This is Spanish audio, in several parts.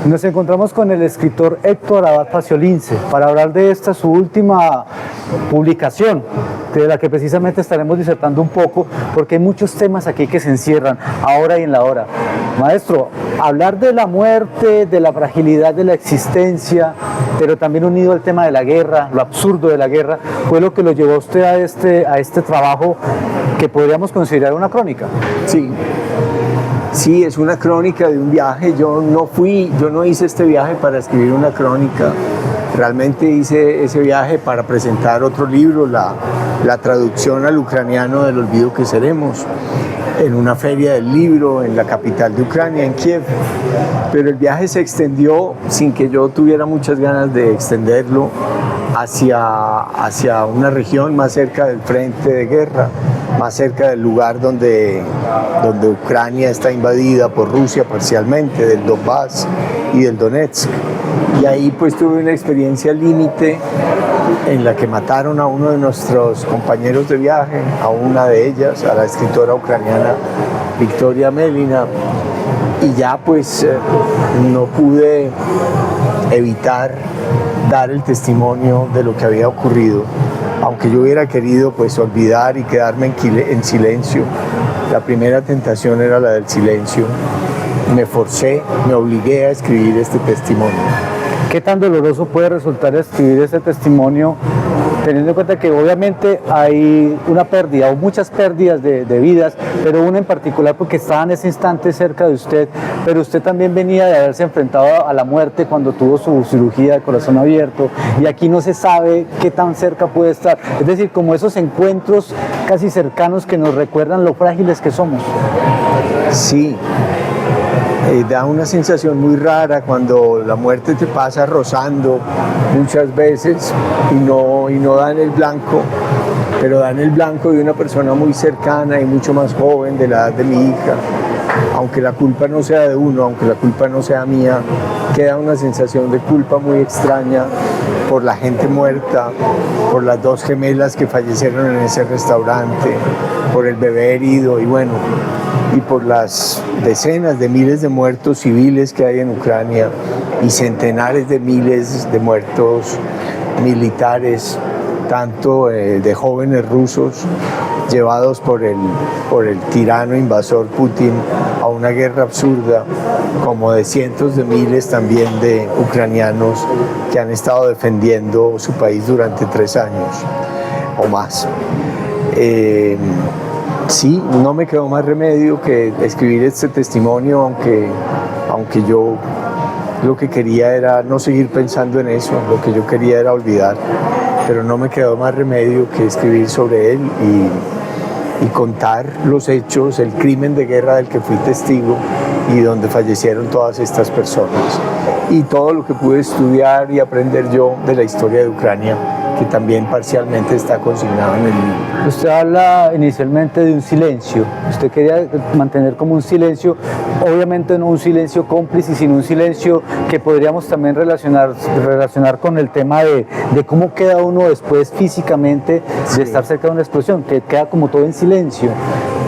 Nos encontramos con el escritor Héctor Abad Faciolince para hablar de esta su última publicación, de la que precisamente estaremos disertando un poco, porque hay muchos temas aquí que se encierran ahora y en la hora. Maestro, hablar de la muerte, de la fragilidad de la existencia, pero también unido al tema de la guerra, lo absurdo de la guerra, fue lo que lo llevó a usted a este trabajo que podríamos considerar una crónica. Sí, es una crónica de un viaje. Yo no hice este viaje para escribir una crónica. Realmente hice ese viaje para presentar otro libro, la traducción al ucraniano del olvido que seremos, en una feria del libro en la capital de Ucrania, en Kiev. Pero el viaje se extendió sin que yo tuviera muchas ganas de extenderlo hacia una región más cerca del frente de guerra, más cerca del lugar donde Ucrania está invadida por Rusia parcialmente, del Donbass y del Donetsk. Y ahí pues tuve una experiencia límite en la que mataron a uno de nuestros compañeros de viaje, a una de ellas, a la escritora ucraniana Victoria Melina, y ya pues no pude evitar dar el testimonio de lo que había ocurrido, aunque yo hubiera querido pues olvidar y quedarme en silencio. La primera tentación era la del silencio. Me obligué a escribir este testimonio. ¿Qué tan doloroso puede resultar escribir ese testimonio, teniendo en cuenta que obviamente hay una pérdida o muchas pérdidas de vidas, pero una en particular porque estaba en ese instante cerca de usted, pero usted también venía de haberse enfrentado a la muerte cuando tuvo su cirugía de corazón abierto, y aquí no se sabe qué tan cerca puede estar? Es decir, como esos encuentros casi cercanos que nos recuerdan lo frágiles que somos. Sí. Da una sensación muy rara cuando la muerte te pasa rozando muchas veces y no da en el blanco, pero da en el blanco de una persona muy cercana y mucho más joven, de la edad de mi hija. Aunque la culpa no sea de uno, aunque la culpa no sea mía, queda una sensación de culpa muy extraña por la gente muerta, por las dos gemelas que fallecieron en ese restaurante, por el bebé herido y por las decenas de miles de muertos civiles que hay en Ucrania y centenares de miles de muertos militares, tanto de jóvenes rusos llevados por el tirano invasor Putin a una guerra absurda, como de cientos de miles también de ucranianos que han estado defendiendo su país durante 3 años o más. Sí, no me quedó más remedio que escribir este testimonio, aunque yo lo que quería era no seguir pensando en eso, lo que yo quería era olvidar, pero no me quedó más remedio que escribir sobre él y contar los hechos, el crimen de guerra del que fui testigo y donde fallecieron todas estas personas, y todo lo que pude estudiar y aprender yo de la historia de Ucrania, que también parcialmente está consignado en el libro. Usted habla inicialmente de un silencio. Usted quería mantener como un silencio, obviamente no un silencio cómplice, sino un silencio que podríamos también relacionar con el tema de cómo queda uno después físicamente de estar cerca de una explosión, que queda como todo en silencio.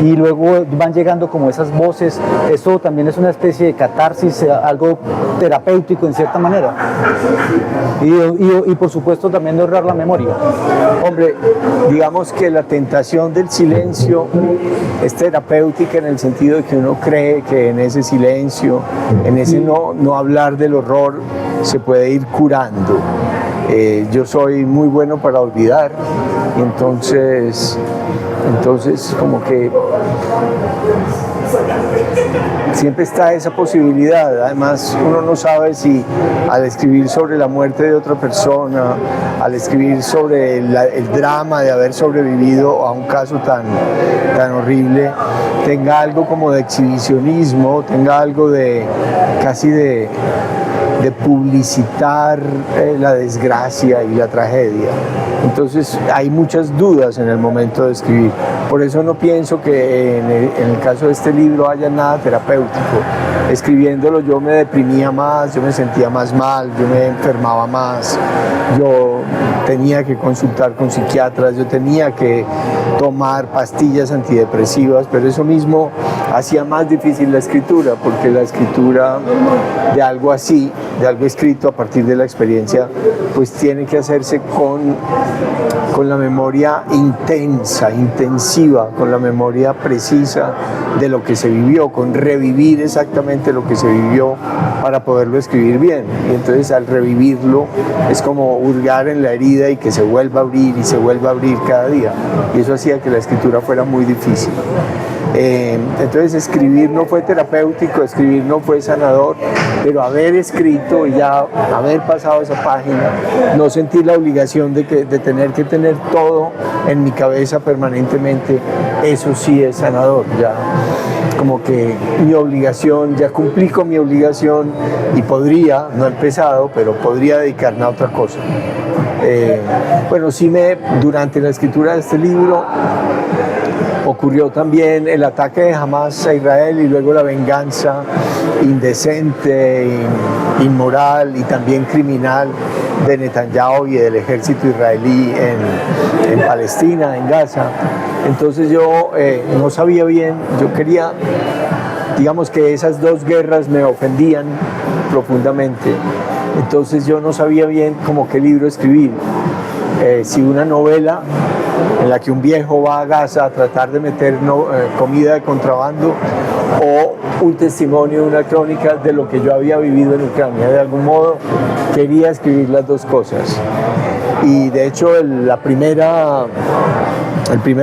Y luego van llegando como esas voces. Eso también es una especie de catarsis, algo terapéutico en cierta manera. Y por supuesto también de honrar la memoria. Hombre, digamos que la tentación del silencio es terapéutica en el sentido de que uno cree que en ese silencio, en ese no hablar del horror, se puede ir curando. Yo soy muy bueno para olvidar, y entonces como que siempre está esa posibilidad. Además, uno no sabe si al escribir sobre la muerte de otra persona, al escribir sobre el drama de haber sobrevivido a un caso tan horrible, tenga algo como de exhibicionismo, tenga algo de casi de publicitar la desgracia y la tragedia. Entonces hay muchas dudas en el momento de escribir. Por eso no pienso que en el caso de este libro haya nada terapéutico. escribiéndolo yo me deprimía más, yo me sentía más mal, yo me enfermaba más, yo tenía que consultar con psiquiatras, yo tenía que tomar pastillas antidepresivas, pero eso mismo hacía más difícil la escritura, porque la escritura de algo así, de algo escrito a partir de la experiencia, pues tiene que hacerse con la memoria intensa, intensiva, con la memoria precisa de lo que se vivió, con revivir exactamente lo que se vivió para poderlo escribir bien. Y entonces al revivirlo es como hurgar en la herida y que se vuelva a abrir y se vuelva a abrir cada día. Y eso hacía que la escritura fuera muy difícil. Entonces escribir no fue terapéutico, escribir no fue sanador, pero haber escrito y ya haber pasado esa página, no sentir la obligación de tener que tener todo en mi cabeza permanentemente, eso sí es sanador. Ya como que mi obligación, ya cumplí con mi obligación y podría, no he empezado, pero podría dedicarme a otra cosa. Bueno, sí durante la escritura de este libro ocurrió también el ataque de Hamas a Israel y luego la venganza indecente, inmoral y también criminal de Netanyahu y del ejército israelí en Palestina, en Gaza. Entonces yo no sabía bien, yo quería, digamos que esas dos guerras me ofendían profundamente, entonces yo no sabía bien como qué libro escribir, si una novela en la que un viejo va a Gaza a tratar de meter comida de contrabando, o un testimonio, una crónica de lo que yo había vivido en Ucrania. De algún modo quería escribir las dos cosas. Y de hecho el primer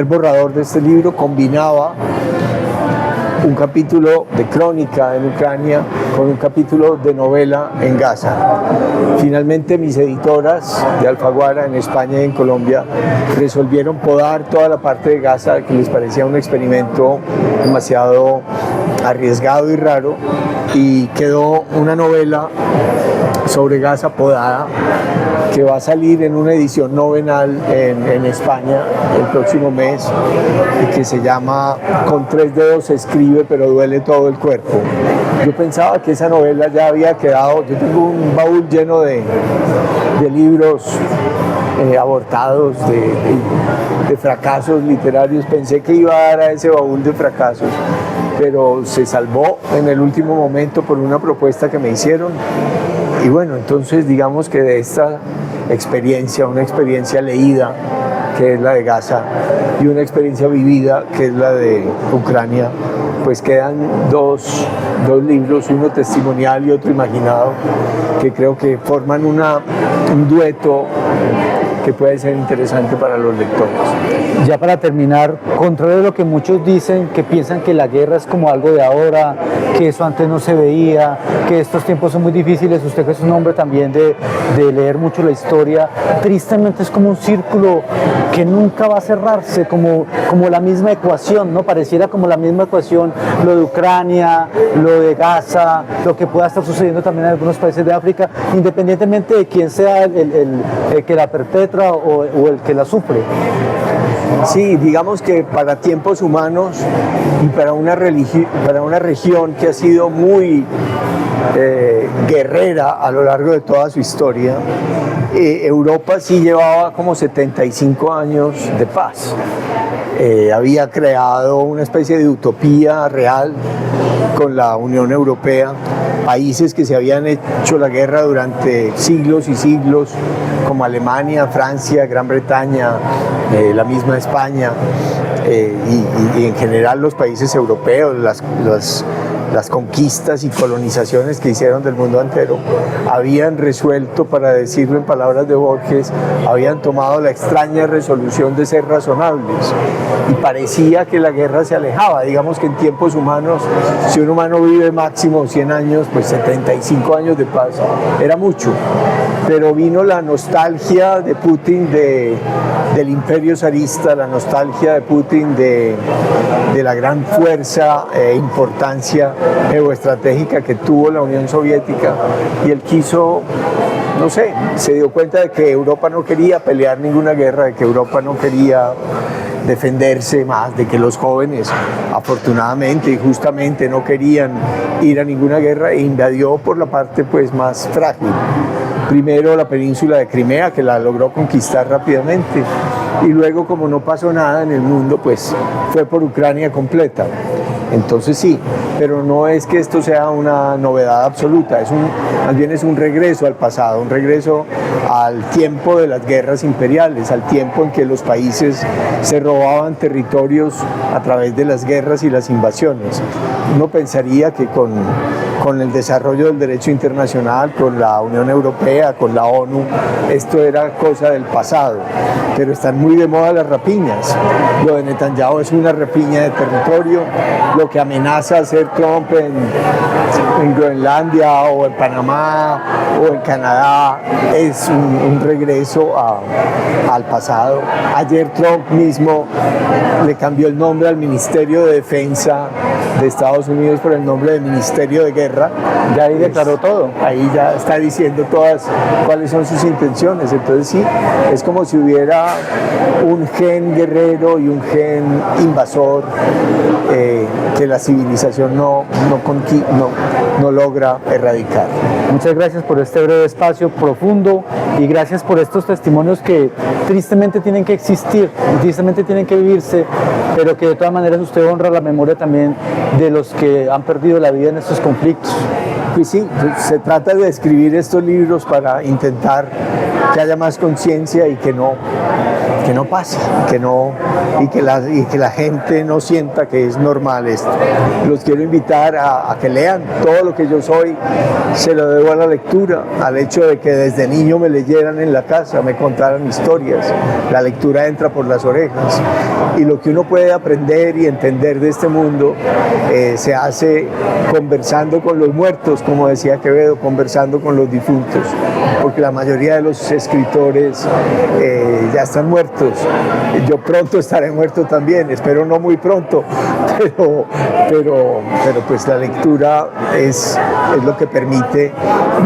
borrador de este libro combinaba un capítulo de crónica en Ucrania con un capítulo de novela en Gaza. Finalmente mis editoras de Alfaguara en España y en Colombia resolvieron podar toda la parte de Gaza, que les parecía un experimento demasiado arriesgado y raro, y quedó una novela sobre Gaza podada que va a salir en una edición novenal en España el próximo mes, y que se llama Con tres dedos se escribe pero duele todo el cuerpo. Yo pensaba que esa novela ya había quedado, yo tengo un baúl lleno de libros abortados, de fracasos literarios, pensé que iba a dar a ese baúl de fracasos, pero se salvó en el último momento por una propuesta que me hicieron. Y bueno, entonces digamos que de esta experiencia, una experiencia leída, que es la de Gaza, y una experiencia vivida, que es la de Ucrania, pues quedan dos libros, uno testimonial y otro imaginado, que creo que forman un dueto que puede ser interesante para los lectores. Ya para terminar, contrario a lo que muchos dicen, que piensan que la guerra es como algo de ahora, que eso antes no se veía, que estos tiempos son muy difíciles, usted que es un hombre también de leer mucho la historia, tristemente es como un círculo que nunca va a cerrarse, como la misma ecuación, ¿no? Pareciera como la misma ecuación, lo de Ucrania, lo de Gaza, lo que pueda estar sucediendo también en algunos países de África, independientemente de quién sea el que la perpetra o el que la sufre. Sí, digamos que para tiempos humanos y para una región que ha sido muy guerrera a lo largo de toda su historia, Europa sí llevaba como 75 años de paz. Había creado una especie de utopía real con la Unión Europea, países que se habían hecho la guerra durante siglos y siglos, como Alemania, Francia, Gran Bretaña, la misma España, y en general los países europeos, las conquistas y colonizaciones que hicieron del mundo entero, habían resuelto, para decirlo en palabras de Borges, habían tomado la extraña resolución de ser razonables, y parecía que la guerra se alejaba. Digamos que en tiempos humanos, si un humano vive máximo 100 años, pues 75 años de paz era mucho, pero vino la nostalgia de Putin del imperio zarista, la nostalgia de Putin de la gran fuerza e importancia geoestratégica que tuvo la Unión Soviética, y él quiso, no sé, se dio cuenta de que Europa no quería pelear ninguna guerra, de que Europa no quería defenderse más, de que los jóvenes afortunadamente y justamente no querían ir a ninguna guerra, e invadió por la parte pues más frágil. Primero la península de Crimea, que la logró conquistar rápidamente, y luego, como no pasó nada en el mundo, pues fue por Ucrania completa. Entonces sí, pero no es que esto sea una novedad absoluta, más bien es un regreso al pasado, un regreso al tiempo de las guerras imperiales, al tiempo en que los países se robaban territorios a través de las guerras y las invasiones. Uno pensaría que con el desarrollo del derecho internacional, con la Unión Europea, con la ONU, esto era cosa del pasado, pero están muy de moda las rapiñas. Lo de Netanyahu es una rapiña de territorio, lo que amenaza hacer Trump en Groenlandia o en Panamá o en Canadá es un regreso al pasado. Ayer Trump mismo le cambió el nombre al Ministerio de Defensa de Estados Unidos por el nombre de Ministerio de Guerra. Ya ahí declaró todo. Ahí ya está diciendo todas cuáles son sus intenciones. Entonces sí, es como si hubiera un gen guerrero y un gen invasor que la civilización no logra erradicar. Muchas gracias por este breve espacio profundo y gracias por estos testimonios que tristemente tienen que existir, tristemente tienen que vivirse, pero que de todas maneras usted honra la memoria también de los que han perdido la vida en estos conflictos. Pues sí, se trata de escribir estos libros para intentar que haya más conciencia y que no pase, y que la gente no sienta que es normal esto. Los quiero invitar a que lean todo lo que yo soy, se lo debo a la lectura, al hecho de que desde niño me leyeran en la casa, me contaran historias. La lectura entra por las orejas y lo que uno puede aprender y entender de este mundo se hace conversando con los muertos, como decía Quevedo, conversando con los difuntos, porque la mayoría de los escritores ya están muertos. Yo pronto estaré muerto también, espero no muy pronto, pero pues la lectura es lo que permite,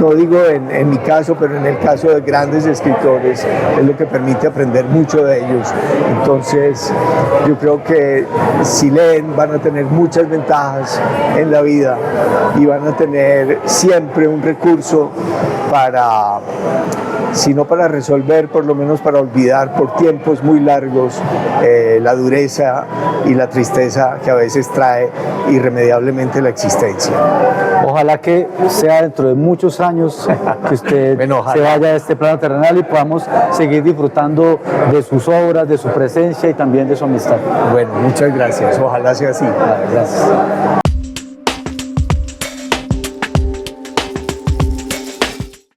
no digo en mi caso, pero en el caso de grandes escritores, es lo que permite aprender mucho de ellos. Entonces yo creo que si leen van a tener muchas ventajas en la vida y van a tener siempre un recurso para, si no para resolver, por lo menos para olvidar por tiempos muy largos la dureza y la tristeza que a veces trae irremediablemente la existencia. Ojalá que sea dentro de muchos años que usted se vaya de este plano terrenal y podamos seguir disfrutando de sus obras, de su presencia y también de su amistad. Bueno, muchas gracias. Ojalá sea así. Gracias.